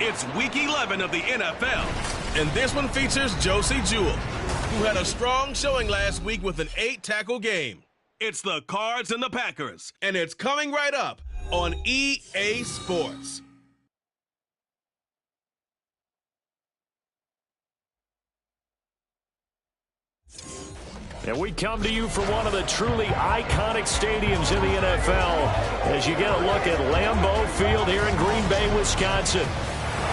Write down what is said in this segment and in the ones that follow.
It's Week 11 of the NFL, and this one features Josie Jewell, who had a strong showing last week with an 8-tackle game. It's the Cards and the Packers, and it's coming right up on EA Sports. And we come to you from one of the truly iconic stadiums in the NFL as you get a look at Lambeau Field here in Green Bay, Wisconsin.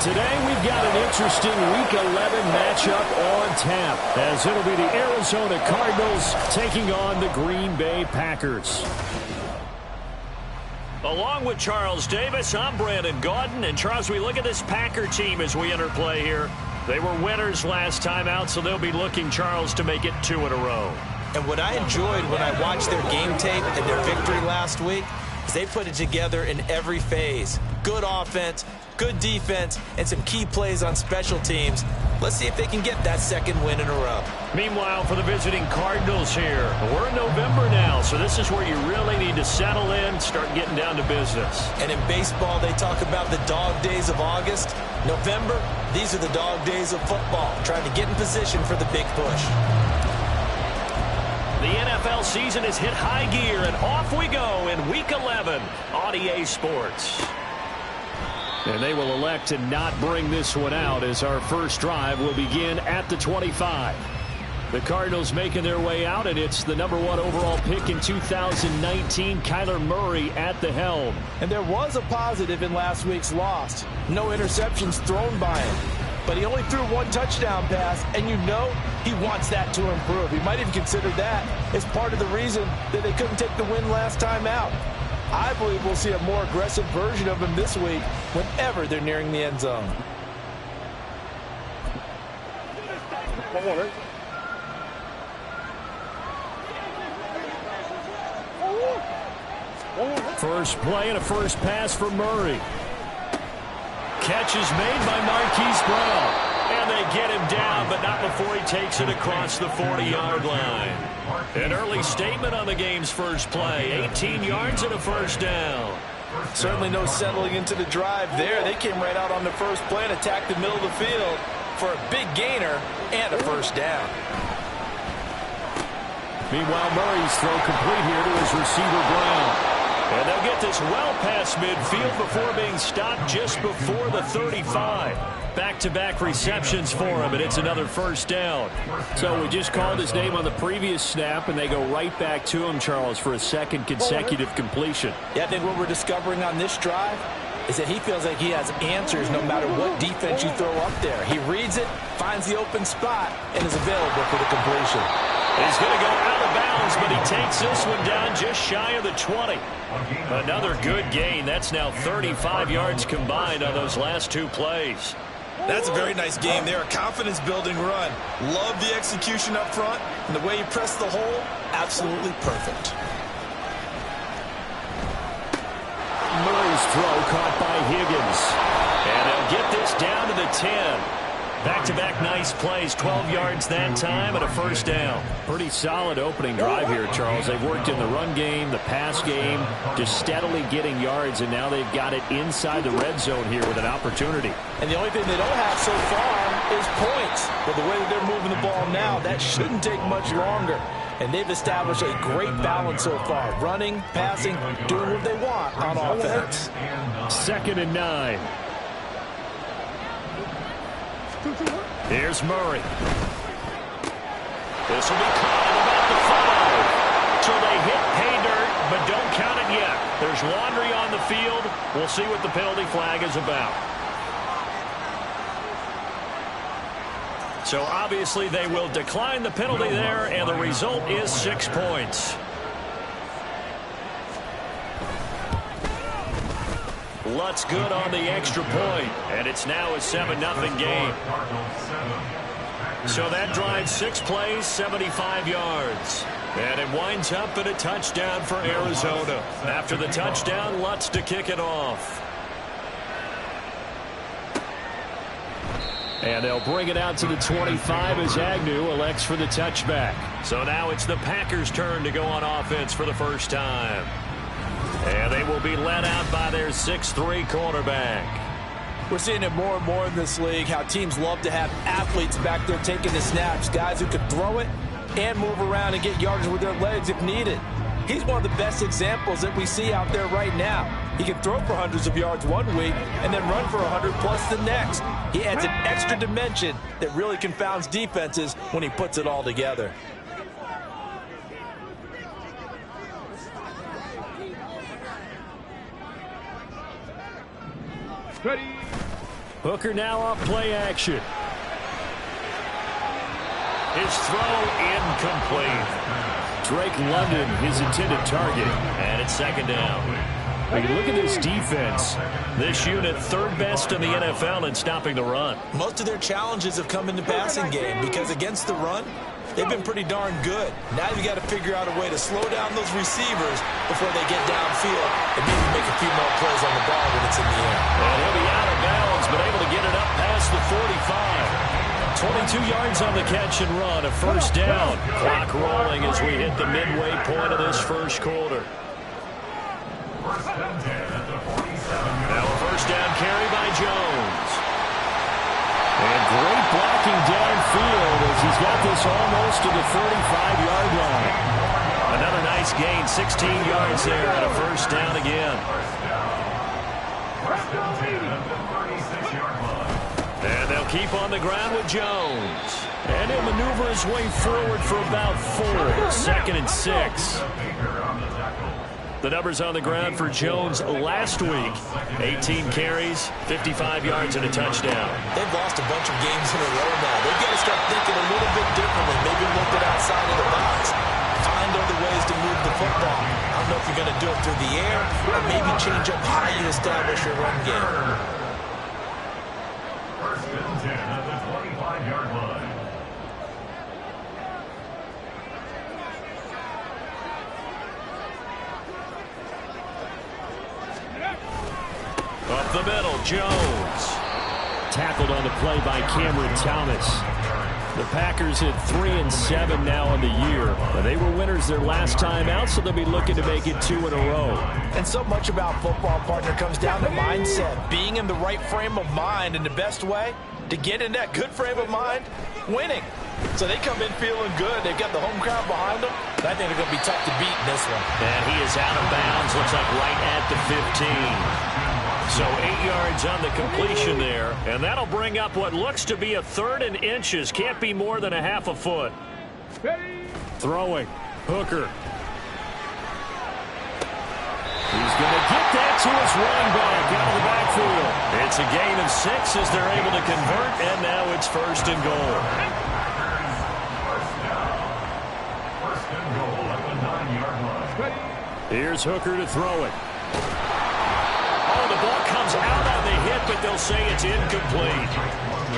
Today we've got an interesting Week 11 matchup on tap as it'll be the Arizona Cardinals taking on the Green Bay Packers. Along with Charles Davis, I'm Brandon Gaudin. And Charles, we look at this Packer team as we enter play here. They were winners last time out, so they'll be looking, Charles, to make it 2 in a row. And what I enjoyed when I watched their game tape and their victory last week is they put it together in every phase. Good offense, good defense, and some key plays on special teams. Let's see if they can get that second win in a row. Meanwhile, for the visiting Cardinals here, we're in November now, so this is where you really need to settle in, start getting down to business. And in baseball, they talk about the dog days of August. November, these are the dog days of football, trying to get in position for the big push. The NFL season has hit high gear, and off we go in Week 11 on EA Sports. And they will elect to not bring this one out as our first drive will begin at the 25. The Cardinals making their way out, and it's the #1 overall pick in 2019, Kyler Murray at the helm. And there was a positive in last week's loss. No interceptions thrown by him. But he only threw 1 touchdown pass, and you know he wants that to improve. He might even consider that as part of the reason that they couldn't take the win last time out. I believe we'll see a more aggressive version of him this week whenever they're nearing the end zone. First play and a first pass for Murray. Catch is made by Marquise Brown. And they get him down, but not before he takes it across the 40-yard line. An early statement on the game's first play. 18 yards and a first down. Certainly no settling into the drive there. They came right out on the first play and attacked the middle of the field for a big gainer and a first down. Meanwhile, Murray's throw complete here to his receiver, Brown. And they'll get this well past midfield before being stopped just before the 35. Back-to-back receptions for him, and it's another first down. So we just called his name on the previous snap, and they go right back to him, Charles, for a second consecutive completion. Yeah, I think what we're discovering on this drive is that he feels like he has answers no matter what defense you throw up there. He reads it, finds the open spot, and is available for the completion. He's going to go out of bounds, but he takes this one down just shy of the 20. Another good gain. That's now 35 yards combined on those last 2 plays. That's a very nice game there. A confidence-building run. Love the execution up front, and the way he pressed the hole, absolutely perfect. Murray's throw caught by Higgins. And they'll get this down to the 10. Back-to-back nice plays, 12 yards that time and a first down. Pretty solid opening drive here, Charles. They've worked in the run game, the pass game, just steadily getting yards, and now they've got it inside the red zone here with an opportunity. And the only thing they don't have so far is points. But the way that they're moving the ball now, that shouldn't take much longer. And they've established a great balance so far. Running, passing, doing what they want on offense. 2nd and 9. Here's Murray. This will be caught at about the 5. So they hit pay dirt, but don't count it yet. There's laundry on the field. We'll see what the penalty flag is about. So obviously they will decline the penalty there, and the result is 6 points. Lutz good on the extra point, and it's now a 7-0 game. So that drives 6 plays, 75 yards. And it winds up in a touchdown for Arizona. After the touchdown, Lutz to kick it off. And they'll bring it out to the 25 as Agnew elects for the touchback. So now it's the Packers' turn to go on offense for the first time. And they will be led out by their 6'3" quarterback. We're seeing it more and more in this league, how teams love to have athletes back there taking the snaps, guys who can throw it and move around and get yardage with their legs if needed. He's one of the best examples that we see out there right now. He can throw for hundreds of yards one week and then run for 100 plus the next. He adds an extra dimension that really confounds defenses when he puts it all together. Ready. Hooker now off play action. His throw incomplete. Drake London, his intended target. And it's second down. When you look at this defense, this unit third best in the NFL in stopping the run. Most of their challenges have come in the passing game because against the run, they've been pretty darn good. Now you've got to figure out a way to slow down those receivers before they get downfield and maybe make a few more plays on the ball when it's in the air. And he'll be out of bounds, but able to get it up past the 45. 22 yards on the catch and run, a first down. Clock rolling as we hit the midway point of this first quarter. Now a first down carry by Jones. And great blocking downfield as he's got this almost to the 45-yard line. Another nice gain, 16 yards there, and a first down again. And they'll keep on the ground with Jones. And he'll maneuver his way forward for about 4. 2nd and 6. The numbers on the ground for Jones last week. 18 carries, 55 yards, and a touchdown. They've lost a bunch of games in a row now. They've got to start thinking a little bit differently. Maybe look it outside of the box. Find other ways to move the football. I don't know if you're going to do it through the air or maybe change up how you establish your run game. First and 10 at the 25-yard line. Up the middle, Jones. Tackled on the play by Cameron Thomas. The Packers at 3-7 now on the year. They were winners their last time out, so they'll be looking to make it 2 in a row. And so much about football, partner, comes down to mindset. Being in the right frame of mind, and the best way to get in that good frame of mind, winning. So they come in feeling good. They've got the home crowd behind them. I think they're going to be tough to beat in this one. And he is out of bounds. Looks like right at the 15. So 8 yards on the completion there. And that'll bring up what looks to be a 3rd and inches. Can't be more than a half a foot. Throwing. Hooker. He's going to get that to his running back out of the backfield. It's a gain of 6 as they're able to convert. And now it's 1st and goal. First and goal at the 9-yard line. Here's Hooker to throw it. Oh, the ball comes out on the hit, but they'll say it's incomplete.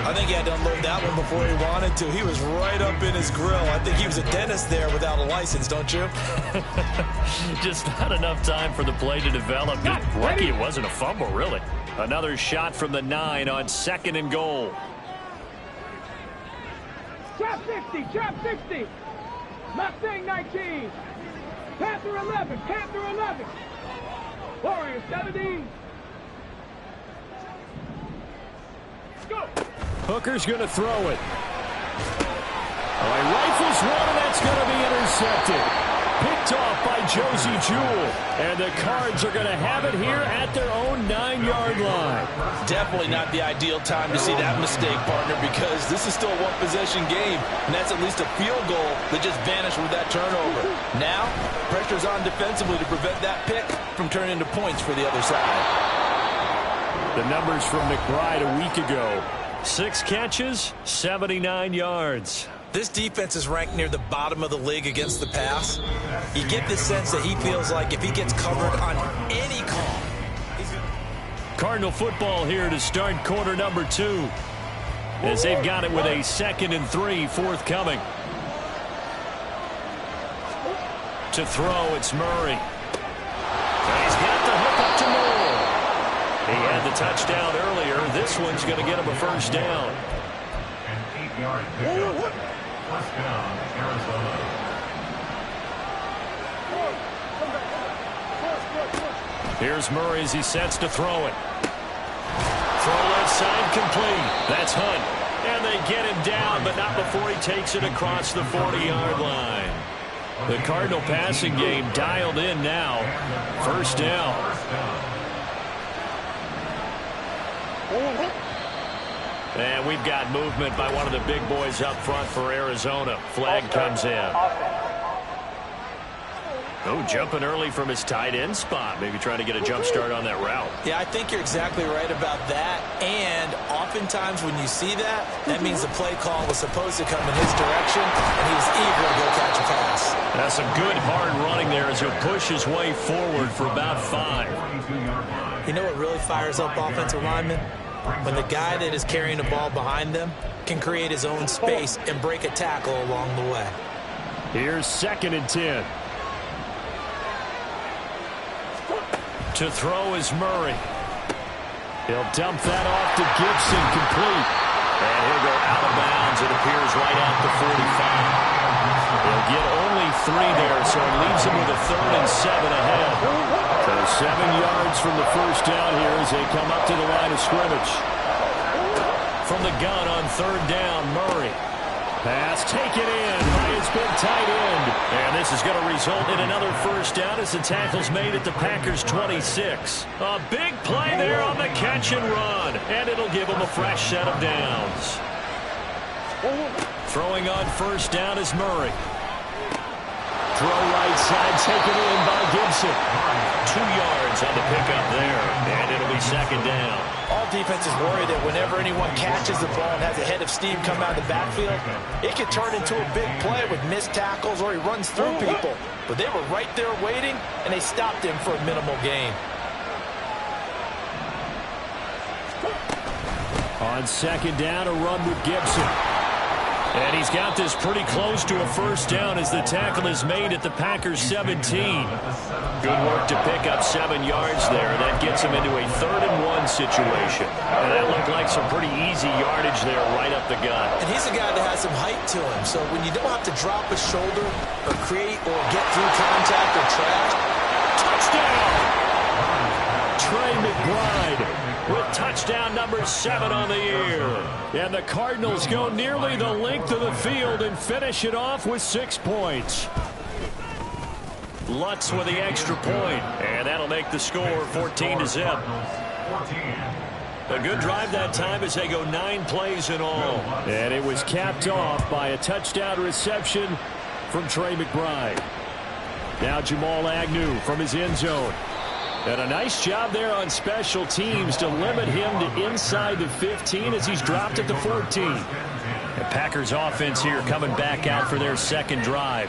I think he had to unload that one before he wanted to. He was right up in his grill. I think he was a dentist there without a license, don't you? Just not enough time for the play to develop. Just lucky it wasn't a fumble, really. Another shot from the 9 on 2nd and goal. Trap 60, trap 60. Mustang 19. Panther 11, Panther 11. Warriors 17. Go. Hooker's going to throw it. Oh, he rifles one, and that's going to be intercepted. Picked off by Josie Jewell. And the Cards are going to have it here at their own 9-yard line. Definitely not the ideal time to see that mistake, partner, because this is still a one-possession game, and that's at least a field goal that just vanished with that turnover. Now, pressure's on defensively to prevent that pick from turning into points for the other side. The numbers from McBride a week ago. 6 catches, 79 yards. This defense is ranked near the bottom of the league against the pass. You get the sense that he feels like if he gets covered on any call, he's going to... Cardinal football here to start quarter number 2. As they've got it with a 2nd and 3 forthcoming. To throw, it's Murray. And he's got the hook up to Moore. He had the touchdown earlier. This one's going to get him a first down. An 8-yard pickup. First down, Arizona. Here's Murray as he sets to throw it. Throw side complete. That's Hunt. And they get him down, but not before he takes it across the 40-yard line. The Cardinal passing game dialed in now. First down. And we've got movement by one of the big boys up front for Arizona. Flag comes in. Oh, jumping early from his tight end spot. Maybe trying to get a jump start on that route. Yeah, I think you're exactly right about that. And oftentimes when you see that, that means the play call was supposed to come in his direction, and he was eager to go catch a pass. That's some good hard running there as he'll push his way forward for about 5. You know what really fires up offensive linemen? When the guy that is carrying the ball behind them can create his own space and break a tackle along the way. Here's 2nd and 10. To throw is Murray. He'll dump that off to Gibson, complete. And he'll go out of bounds. It appears right at the 45. He'll get only 3 there, so it leaves him with a 3rd and 7 ahead. So 7 yards from the first down here as they come up to the line of scrimmage. From the gun on 3rd down, Murray. Pass taken in by his big tight end. And this is going to result in another first down as the tackle's made at the Packers' 26. A big play there on the catch and run. And it'll give them a fresh set of downs. Throwing on first down is Murray. Throw right side taken in by Gibson. 2 yards on the pickup there. And it'll be 2nd down. All defenses worry that whenever anyone catches the ball and has a head of steam come out of the backfield, it can turn into a big play with missed tackles or he runs through people. But they were right there waiting, and they stopped him for a minimal gain. On 2nd down, a run with Gibson. And he's got this pretty close to a first down as the tackle is made at the Packers' 17. Good work to pick up 7 yards there. That gets him into a 3rd and 1 situation. And that looked like some pretty easy yardage there right up the gut. And he's a guy that has some height to him. So when you don't have to drop a shoulder or create or get through contact or trash. Touchdown! Trey McBride with touchdown number 7 on the year. And the Cardinals go nearly the length of the field and finish it off with 6 points. Lutz with the extra point, and that'll make the score 14-0. A good drive that time as they go 9 plays in all. And it was capped off by a touchdown reception from Trey McBride. Now Jamal Agnew from his end zone. And a nice job there on special teams to limit him to inside the 15 as he's dropped at the 14. The Packers offense here coming back out for their 2nd drive.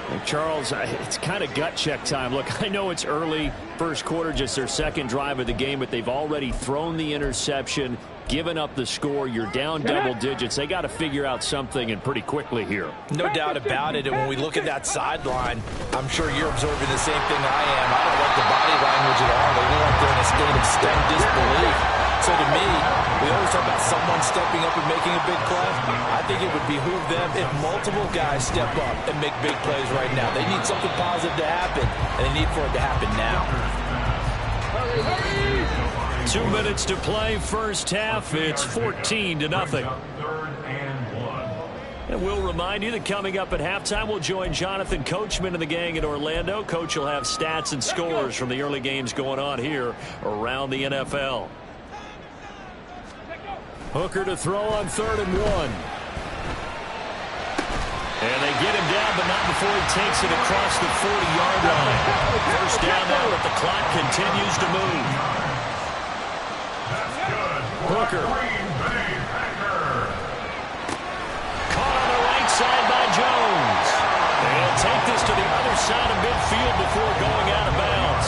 And Charles, it's kind of gut check time. Look, I know it's early, first quarter, just their 2nd drive of the game, but they've already thrown the interception, given up the score. You're down double digits. They got to figure out something, and pretty quickly here. No doubt about it. And when we look at that sideline, I'm sure you're observing the same thing I am. I don't like the body language at all. They look like they're in a state of stunned disbelief. So to me, we always talk about someone stepping up and making a big play. I think it would behoove them if multiple guys step up and make big plays right now. They need something positive to happen, and they need for it to happen now. 2 minutes to play, first half. It's 14-0. And we'll remind you that coming up at halftime, we'll join Jonathan Coachman and the gang in Orlando. Coach will have stats and scores from the early games going on here around the NFL. Hooker to throw on 3rd and 1. And they get him down, but not before he takes it across the 40-yard line. First down now, but the clock continues to move. Hooker. Caught on the right side by Jones. They'll take this to the other side of midfield before going out of bounds.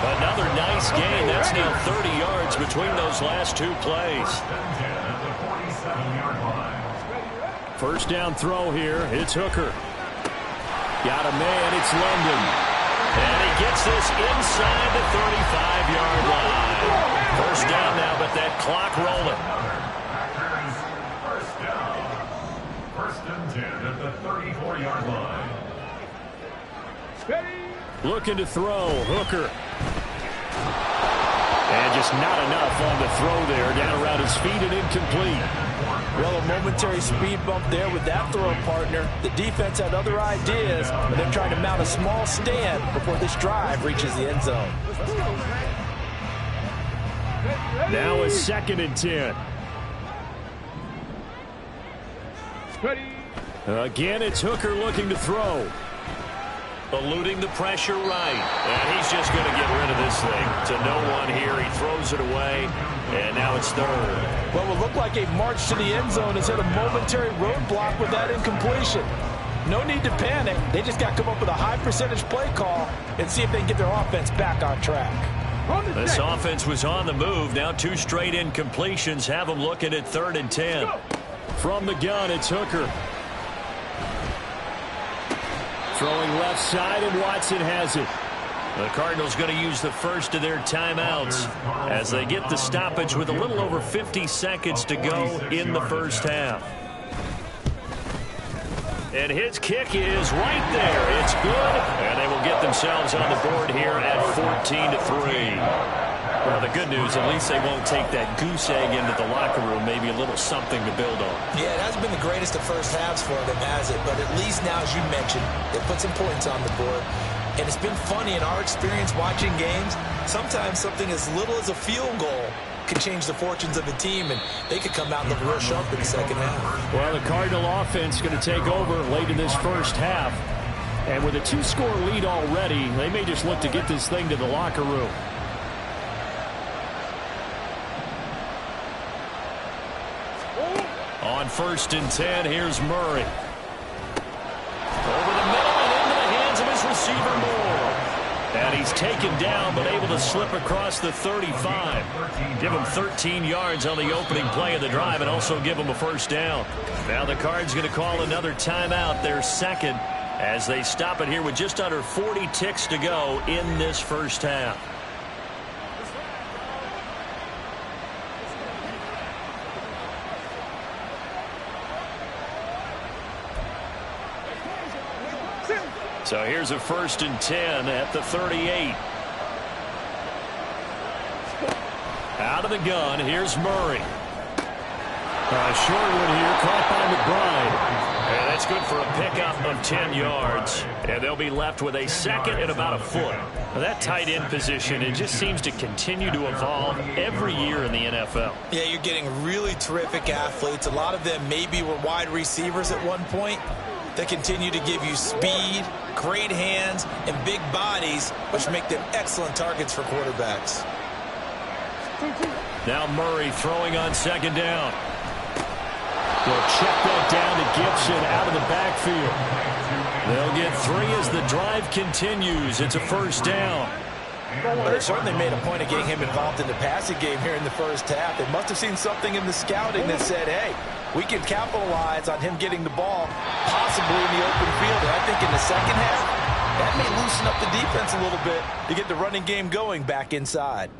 Another nice gain. That's now 30 yards between those last 2 plays. First down throw here. It's Hooker. Got a man. It's London. And he gets this inside the 35-yard line. First down now, but that clock rolling. First and 10 at the 34-yard line. Looking to throw. Hooker. And just not enough on the throw there. Down around his feet and incomplete. Well, a momentary speed bump there with that throw partner. The defense had other ideas, but they're trying to mount a small stand before this drive reaches the end zone. Now a 2nd and 10. Again, it's Hooker looking to throw. Eluding the pressure right. And he's just going to get rid of this thing. To no one here. He throws it away. And now it's 3rd. Well, it looked like a march to the end zone has hit a momentary roadblock with that incompletion. No need to panic. They just got to come up with a high percentage play call and see if they can get their offense back on track. This offense was on the move. Now 2 straight incompletions have them looking at 3rd and 10. From the gun, it's Hooker. Throwing left side, and Watson has it. The Cardinals going to use the first of their timeouts as they get the stoppage with a little over 50 seconds to go in the first half. And his kick is right there. It's good, and they will get themselves on the board here at 14-3. Well, the good news, at least they won't take that goose egg into the locker room. Maybe a little something to build on. Yeah, it hasn't been the greatest of first halves for them, has it? But at least now, as you mentioned, they put some points on the board. And it's been funny in our experience watching games. Sometimes something as little as a field goal can change the fortunes of a team, and they could come out and look real sharp in the second half. Well, the Cardinal offense going to take over late in this first half. And with a 2-score lead already, they may just look to get this thing to the locker room. On 1st and 10, here's Murray. Over the middle and into the hands of his receiver, Moore. And he's taken down, but able to slip across the 35. Give him 13 yards on the opening play of the drive and also give him a first down. Now the Cards going to call another timeout, their 2nd, as they stop it here with just under 40 ticks to go in this first half. So here's a 1st and 10 at the 38. Out of the gun, here's Murray. Short one here, caught by McBride. And that's good for a pickup of 10 yards. And they'll be left with a 2nd and about a foot. Now that tight end position, it just seems to continue to evolve every year in the NFL. Yeah, you're getting really terrific athletes. A lot of them maybe were wide receivers at one point. They continue to give you speed, great hands, and big bodies, which make them excellent targets for quarterbacks. Now Murray throwing on 2nd down. They'll check that down to Gibson out of the backfield. They'll get 3 as the drive continues. It's a first down. Well, they certainly made a point of getting him involved in the passing game here in the first half. They must have seen something in the scouting that said, hey, we can capitalize on him getting the ball, possibly in the open field. And I think in the second half, that may loosen up the defense a little bit to get the running game going back inside.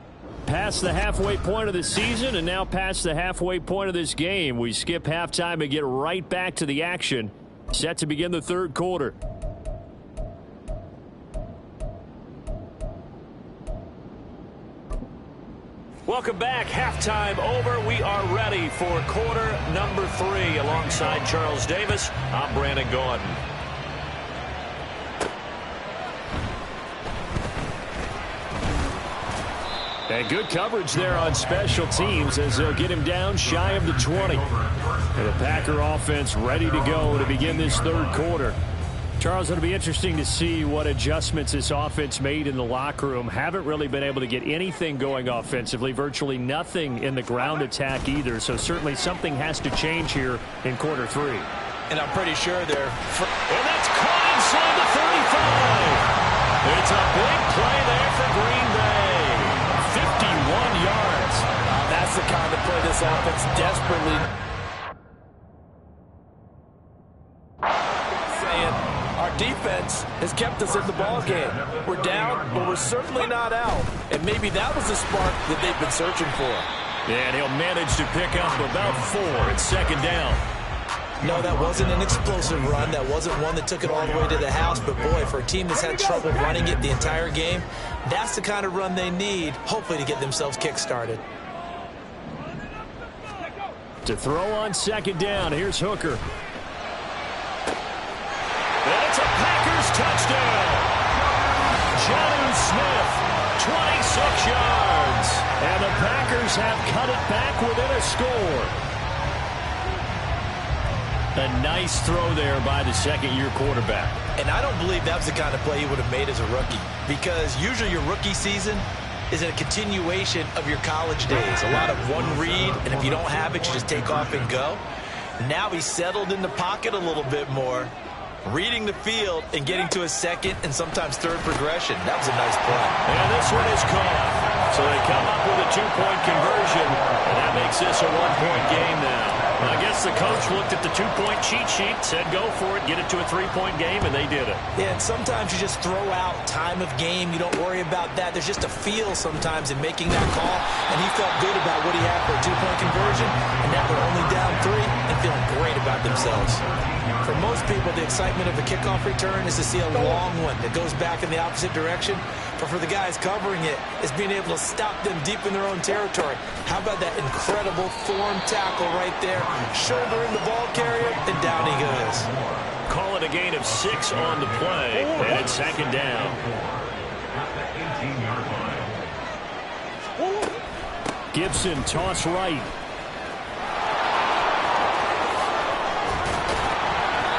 Past the halfway point of the season and now past the halfway point of this game. We skip halftime and get right back to the action. Set to begin the 3rd quarter. Welcome back. Halftime over. We are ready for quarter number 3. Alongside Charles Davis, I'm Brandon Gaudin. And good coverage there on special teams as they'll get him down shy of the 20. And the Packer offense ready to go to begin this 3rd quarter. Charles, it'll be interesting to see what adjustments this offense made in the locker room. Haven't really been able to get anything going offensively, virtually nothing in the ground attack either. So certainly something has to change here in quarter 3. And I'm pretty sure they're... And that's caught inside the 35. It's a big play there for Green Bay. 51 yards. That's the kind of play this offense desperately... Our defense has kept us in the ball game. We're down, but we're certainly not out. And maybe that was the spark that they've been searching for. And he'll manage to pick up about 4 at 2nd down. No, that wasn't an explosive run. That wasn't one that took it all the way to the house. But, boy, for a team that's had trouble running it the entire game, that's the kind of run they need, hopefully, to get themselves kick-started. To throw on second down, here's Hooker. And it's a Packers touchdown. Jonnu Smith, 26 yards. And the Packers have cut it back within a score. A nice throw there by the second-year quarterback. And I don't believe that was the kind of play he would have made as a rookie, because usually your rookie season is a continuation of your college days. A lot of one read, and if you don't have it, you just take off and go. Now he's settled in the pocket a little bit more, reading the field and getting to a second and sometimes third progression. That was a nice play. And this one is caught. So they come up with a two-point conversion, and that makes this a one-point game now. I guess the coach looked at the two-point cheat sheet, said go for it, get it to a three-point game, and they did it. Yeah, and sometimes you just throw out time of game. You don't worry about that. There's just a feel sometimes in making that call, and he felt good about what he had for a two-point conversion, and now they're only down 3 and feeling great about themselves. For most people, the excitement of a kickoff return is to see a long one that goes back in the opposite direction. But for the guys covering it, it's being able to stop them deep in their own territory. How about that incredible form tackle right there? Shouldering the ball carrier, and down he goes. Call it a gain of 6 on the play, and it's second down. Gibson toss right.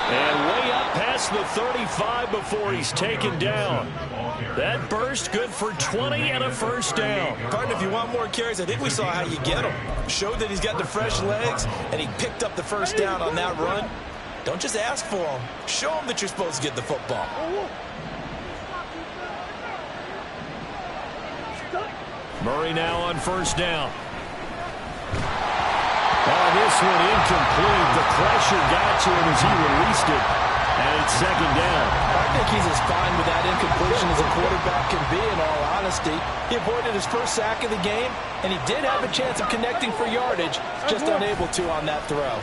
And way up past the 35 before he's taken down. That burst good for 20 and a first down. Partner, if you want more carries, I think we saw how you get him. Showed that he's got the fresh legs, and he picked up the first down on that run. Don't just ask for him. Show him that you're supposed to get the football. Murray now on first down. This one incomplete. The pressure got to him as he released it. And it's second down. I think he's as fine with that incompletion as a quarterback can be, in all honesty. He avoided his first sack of the game, and he did have a chance of connecting for yardage, just unable to on that throw.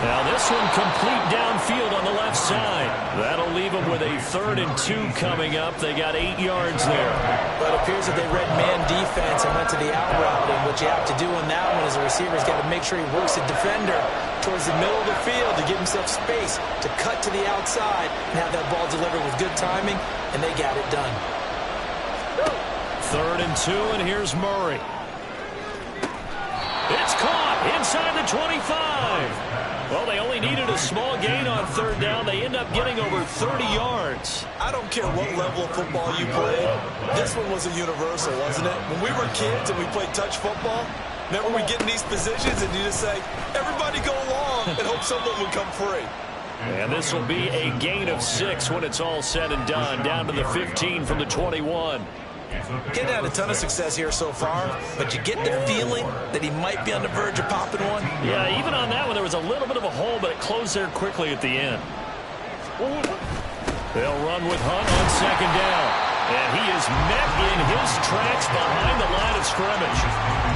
Now this one complete downfield on the left side. That'll leave them with a 3rd and 2 coming up. They got 8 yards there. But it appears that they read man defense and went to the out route. And what you have to do on that one is the receiver's got to make sure he works the defender towards the middle of the field to give himself space to cut to the outside and have that ball delivered with good timing, and they got it done. 3rd and 2, and here's Murray. It's caught inside the 25. Well, they only needed a small gain on 3rd down. They end up getting over 30 yards. I don't care what level of football you played. This one was a universal, wasn't it? When we were kids and we played touch football, remember we get in these positions and you just say, everybody go along, and hope someone would come free. And this will be a gain of 6 when it's all said and done. Down to the 15 from the 21. Getting had a ton of success here so far, but you get the feeling that he might be on the verge of popping one. Yeah, even on that one, there was a little bit of a hole, but it closed there quickly at the end. They'll run with Hunt on second down. And he is met in his tracks behind the line of scrimmage.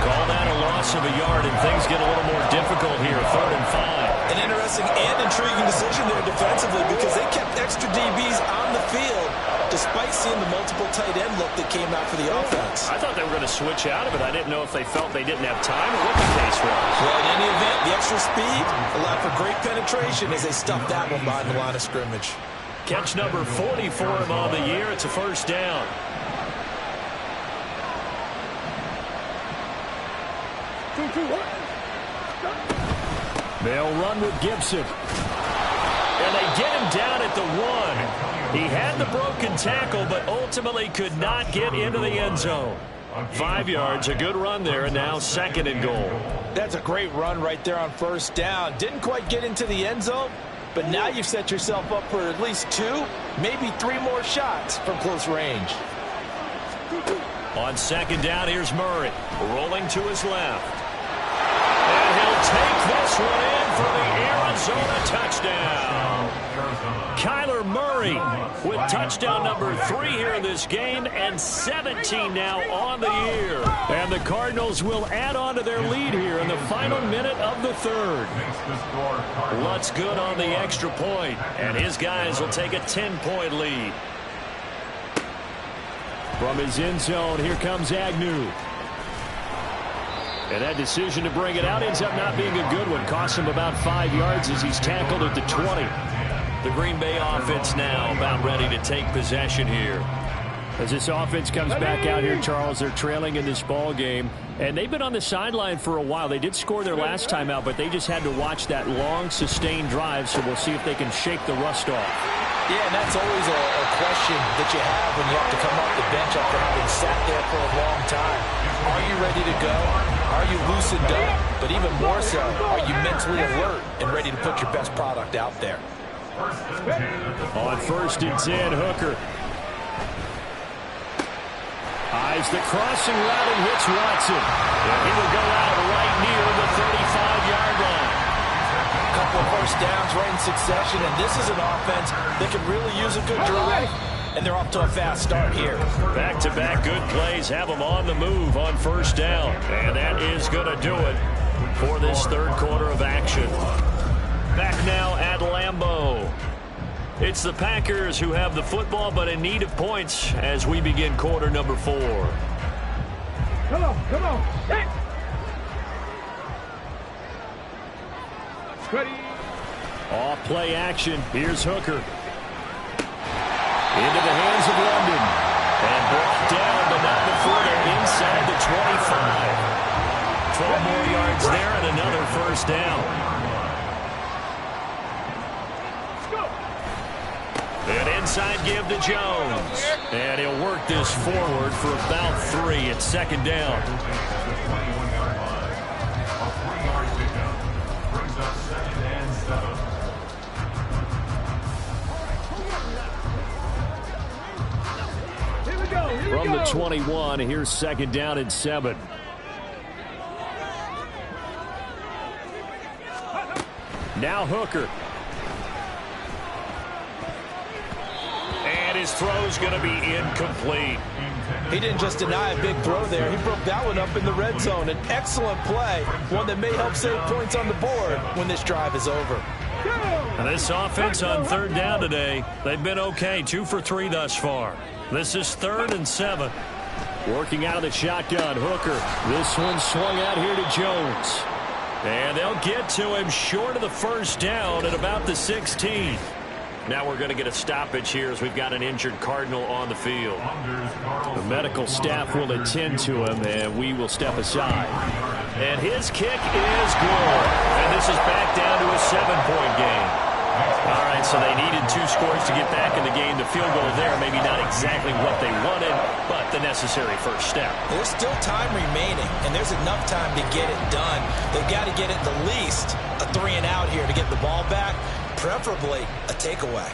Call that a loss of a yard, and things get a little more difficult here, 3rd and 5. An interesting and intriguing decision there defensively, because they kept extra DBs on the field despite seeing the multiple tight end look that came out for the offense. I thought they were going to switch out of it. I didn't know if they felt they didn't have time or what the case was. Well, in any event, the extra speed allowed for great penetration as they stuffed that one behind the line of scrimmage. Catch number 40 for him on the year. It's a first down. They'll run with Gibson. And they get him down at the 1. He had the broken tackle, but ultimately could not get into the end zone. 5 yards, a good run there, and now 2nd and goal. That's a great run right there on first down. Didn't quite get into the end zone, but now you've set yourself up for at least 2, maybe 3 more shots from close range. On second down, here's Murray, rolling to his left. And he'll take this one in for the Arizona touchdown. Kyler Kyler Murray with touchdown number 3 here in this game and 17 now on the year. And the Cardinals will add on to their lead here in the final minute of the third. Lutz good on the extra point, and his guys will take a 10-point lead. From his end zone, here comes Agnew. And that decision to bring it out ends up not being a good one. Costs him about 5 yards as he's tackled at the 20. The Green Bay offense now about ready to take possession here. As this offense comes back out here, Charles, they're trailing in this ball game. And they've been on the sideline for a while. They did score their last time out, but they just had to watch that long, sustained drive. So we'll see if they can shake the rust off. Yeah, and that's always a question that you have when you have to come off the bench after having sat there for a long time. Are you ready to go? Are you loosened up? But even more so, are you mentally alert and ready to put your best product out there? On 1st and 10, Hooker. Eyes the crossing route and hits Watson. And he will go out right near the 35-yard line. A couple of first downs right in succession, and this is an offense that can really use a good drive. And they're off to a fast start here. Back-to-back good plays have them on the move on 1st down. And that is going to do it for this third quarter of action. Back now at Lambeau. It's the Packers who have the football, but in need of points as we begin quarter number 4. Come on. Hey. Ready. Off play action. Here's Hooker. Into the hands of London. And brought down, but not before they're inside the 25. 12 more yards there and another 1st down. An inside give to Jones. And he'll work this forward for about 3 at 2nd down. From the 21, here's 2nd down and 7. Now Hooker. And his throw's going to be incomplete. He didn't just deny a big throw there. He broke that one up in the red zone. An excellent play, one that may help save points on the board when this drive is over. And this offense on 3rd down today, they've been okay. 2 for 3 thus far. This is 3rd and 7. Working out of the shotgun, Hooker. This one swung out here to Jones. And they'll get to him short of the 1st down at about the 16th. Now we're going to get a stoppage here as we've got an injured Cardinal on the field. The medical staff will attend to him, and we will step aside. And his kick is good. And this is back down to a 7-point game. All right, so they needed 2 scores to get back in the game. The field goal there, maybe not exactly what they wanted, but the necessary first step. There's still time remaining, and there's enough time to get it done. They've got to get at the least a 3-and-out here to get the ball back, preferably a takeaway.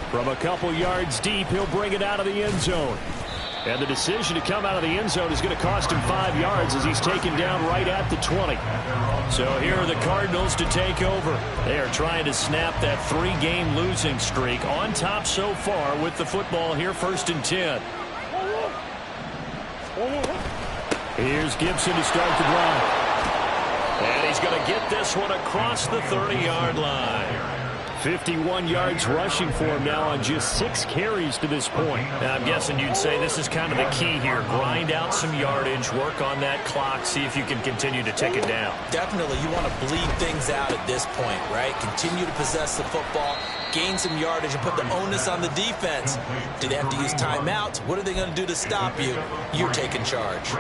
From a couple yards deep, he'll bring it out of the end zone. And the decision to come out of the end zone is going to cost him 5 yards as he's taken down right at the 20. So here are the Cardinals to take over. They are trying to snap that 3-game losing streak on top so far with the football here, 1st and 10. Here's Gibson to start the drive. And he's going to get this one across the 30-yard line. 51 yards rushing for him now on just 6 carries to this point. And I'm guessing you'd say this is kind of the key here. Grind out some yardage, work on that clock, see if you can continue to tick it down. Definitely, you want to bleed things out at this point, right? Continue to possess the football, gain some yardage, and put the onus on the defense. Do they have to use timeouts? What are they going to do to stop you? You're taking charge.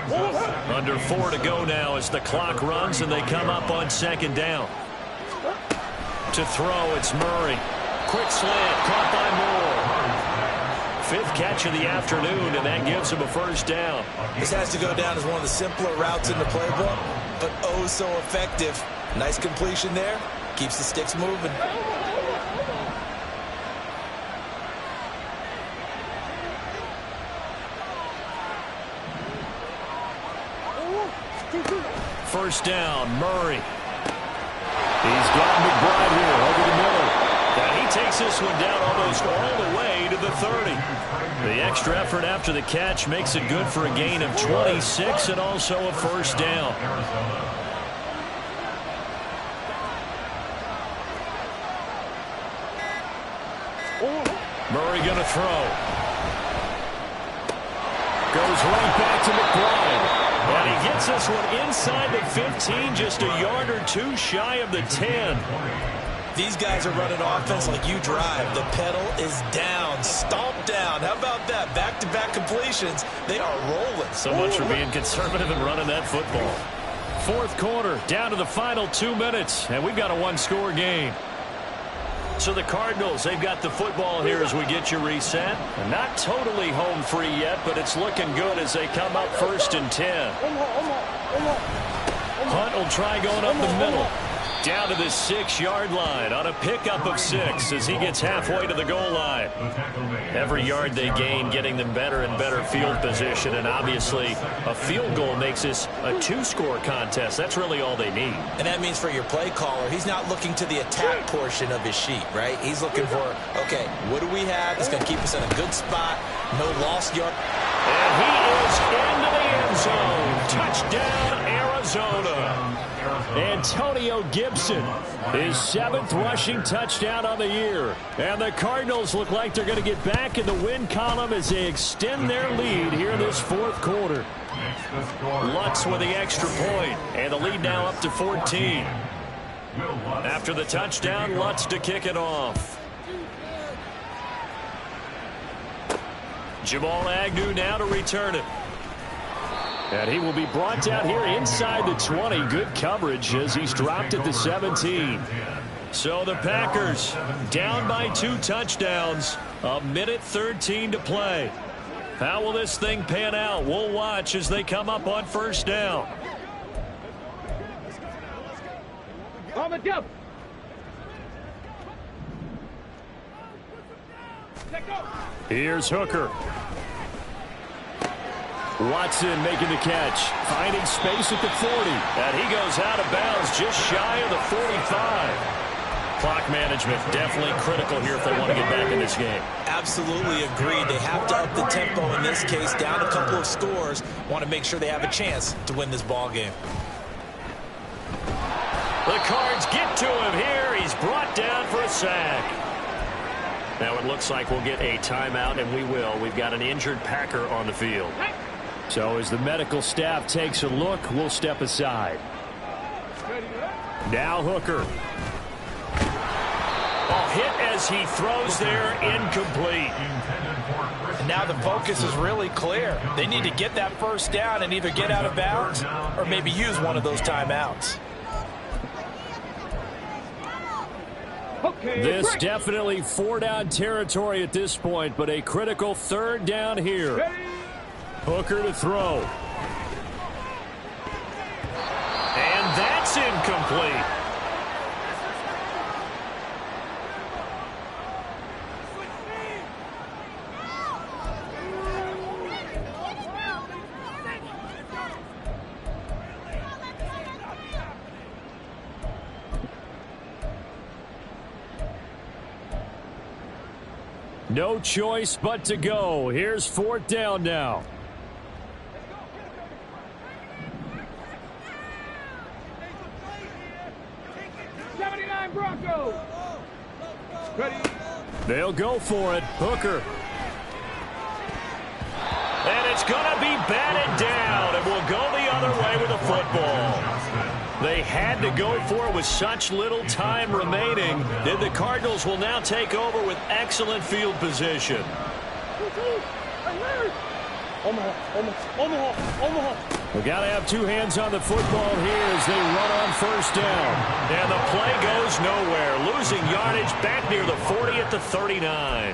Under 4 to go now as the clock runs and they come up on 2nd down. To throw, it's Murray. Quick slant, caught by Moore. 5th catch of the afternoon, and that gives him a 1st down. This has to go down as one of the simpler routes in the playbook, but oh so effective. Nice completion there. Keeps the sticks moving. First down, Murray. He's got McBride here over the middle. And he he takes this one down almost all the way to the 30. The extra effort after the catch makes it good for a gain of 26 and also a first down. Murray going to throw. Goes right back to McBride. And he gets this one inside the 15, just a yard or two shy of the 10. These guys are running offense like you drive. The pedal is down, stomped down. How about that? Back-to-back completions. They are rolling. So much for being conservative and running that football. Fourth quarter, down to the final 2 minutes, and we've got a one-score game. So the Cardinals, they've got the football here as we get you reset. Not totally home free yet, but it's looking good as they come up 1st and 10. Hunt will try going up the middle. Down to the 6-yard line on a pickup of 6 as he gets halfway to the goal line. Every yard they gain getting them better and better field position, and obviously a field goal makes this a 2-score contest. That's really all they need. And that means for your play caller, he's not looking to the attack portion of his sheet, right? He's looking for, okay, what do we have that's going to keep us in a good spot, no lost yard. And he is into the end zone. Touchdown, Arizona. Antonio Gibson, his 7th rushing touchdown on the year. And the Cardinals look like they're going to get back in the win column as they extend their lead here in this 4th quarter. Lutz with the extra point, and the lead now up to 14. After the touchdown, Lutz to kick it off. Jamal Agnew now to return it. And he will be brought down here inside the 20. Good coverage as he's dropped at the 17. So the Packers down by 2 touchdowns. 1:13 to play. How will this thing pan out? We'll watch as they come up on 1st down. Here's Hooker. Watson making the catch, finding space at the 40, and he goes out of bounds just shy of the 45. Clock management definitely critical here if they want to get back in this game. Absolutely agreed. They have to up the tempo in this case, down a couple of scores. Want to make sure they have a chance to win this ball game. The Cards get to him here. He's brought down for a sack. Now it looks like we'll get a timeout, and we will. We've got an injured Packer on the field. So as the medical staff takes a look, we'll step aside. Now Hooker. A hit as he throws there, incomplete. And now the focus is really clear. They need to get that 1st down and either get out of bounds or maybe use one of those timeouts. This definitely 4-down territory at this point, but a critical 3rd down here. Hooker to throw. And that's incomplete. No choice but to go. Here's 4th down now. They'll go for it. Hooker. And it's going to be batted down, and we'll go the other way with the football. They had to go for it with such little time remaining that the Cardinals will now take over with excellent field position. We've got to have 2 hands on the football here as they run on 1st down. And the play goes nowhere. Losing yardage back near the 40 at the 39.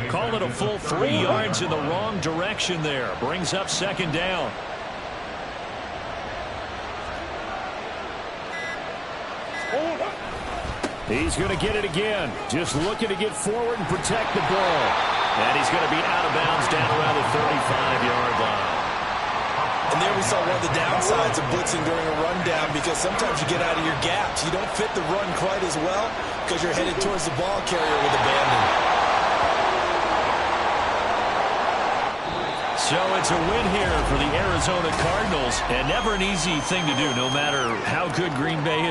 Call it a full 3 yards in the wrong direction there. Brings up 2nd down. He's going to get it again. Just looking to get forward and protect the ball. And he's going to be out of bounds down around the 35-yard line. And there we saw one of the downsides of blitzing during a rundown, because sometimes you get out of your gaps. You don't fit the run quite as well because you're headed towards the ball carrier with abandon. So it's a win here for the Arizona Cardinals, and never an easy thing to do, no matter how good Green Bay is.